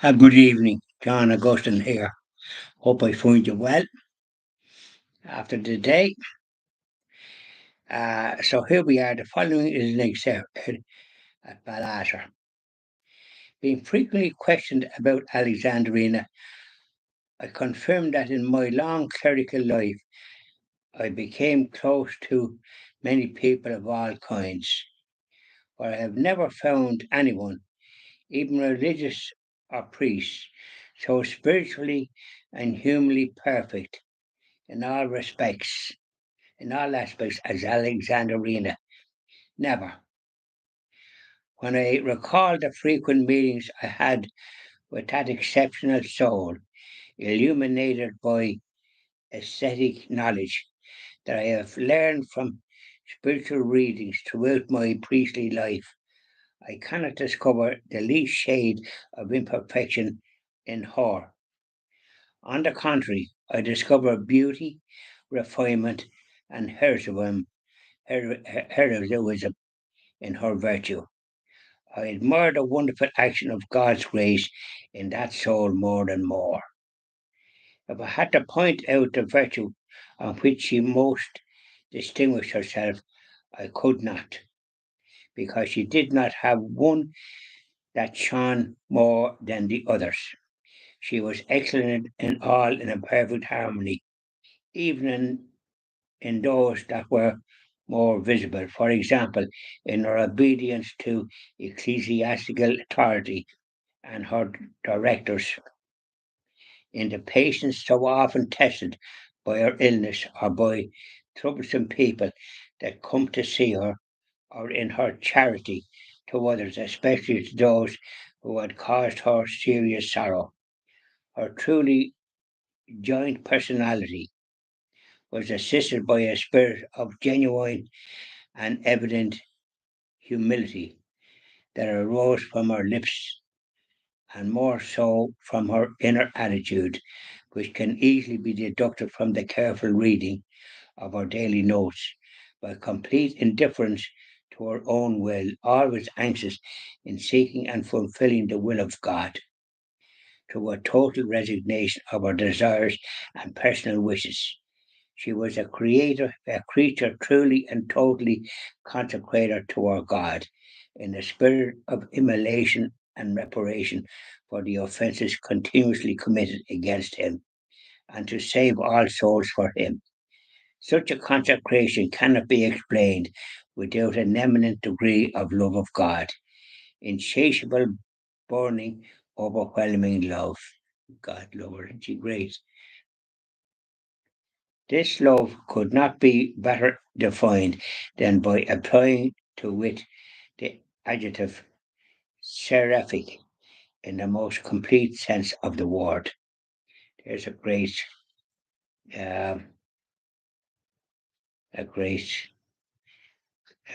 Good evening, John Augustine here. Hope I find you well after the day. So here we are. The following is an excerpt at Balasher. Being frequently questioned about Alexandrina, I confirmed that in my long clerical life, I became close to many people of all kinds, but I have never found anyone, even religious or priests, so spiritually and humanly perfect in all respects in all aspects as Alexandrina. Never. When I recall the frequent meetings I had with that exceptional soul, illuminated by aesthetic knowledge that I have learned from spiritual readings throughout my priestly life, I cannot discover the least shade of imperfection in her. On the contrary, I discover beauty, refinement, and heroism in her virtue. I admire the wonderful action of God's grace in that soul more and more. If I had to point out the virtue on which she most distinguished herself, I could not, because she did not have one that shone more than the others. She was excellent in all in a perfect harmony, even in those that were more visible. For example, in her obedience to ecclesiastical authority and her directors, in the patience so often tested by her illness or by troublesome people that come to see her, or in her charity to others, especially to those who had caused her serious sorrow. Her truly joint personality was assisted by a spirit of genuine and evident humility that arose from her lips, and more so from her inner attitude, which can easily be deducted from the careful reading of our daily notes. By complete indifference to her own will, always anxious in seeking and fulfilling the will of God, to a total resignation of her desires and personal wishes. She was a creature truly and totally consecrated to our God, in a spirit of immolation and reparation for the offences continuously committed against him, and to save all souls for him. Such a consecration cannot be explained without an eminent degree of love of God, insatiable, burning, overwhelming love. God, Lord, and she great. This love could not be better defined than by applying to it the adjective seraphic in the most complete sense of the word. There's um, a great,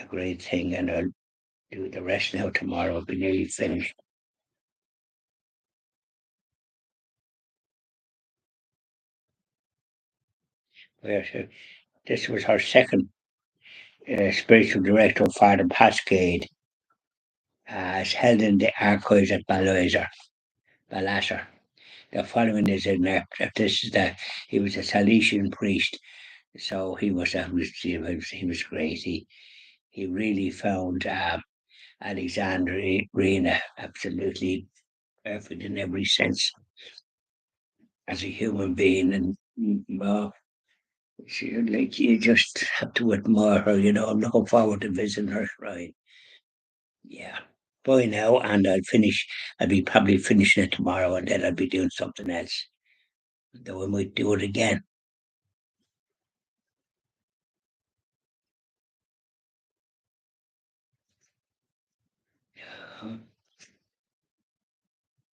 a great thing, and I'll do the rest now tomorrow. I'll be nearly finished. Where this was her second spiritual director, Father Pascade, as held in the archives at Balasser. The following is in there. This is the he was a Salesian priest, so he was great. He really found Alexandrina absolutely perfect in every sense as a human being, and well, like you just have to admire her. You know, I'm looking forward to visiting her shrine. Yeah. Bye now, and I'll be probably finishing it tomorrow, and then I'll be doing something else. Though I might do it again.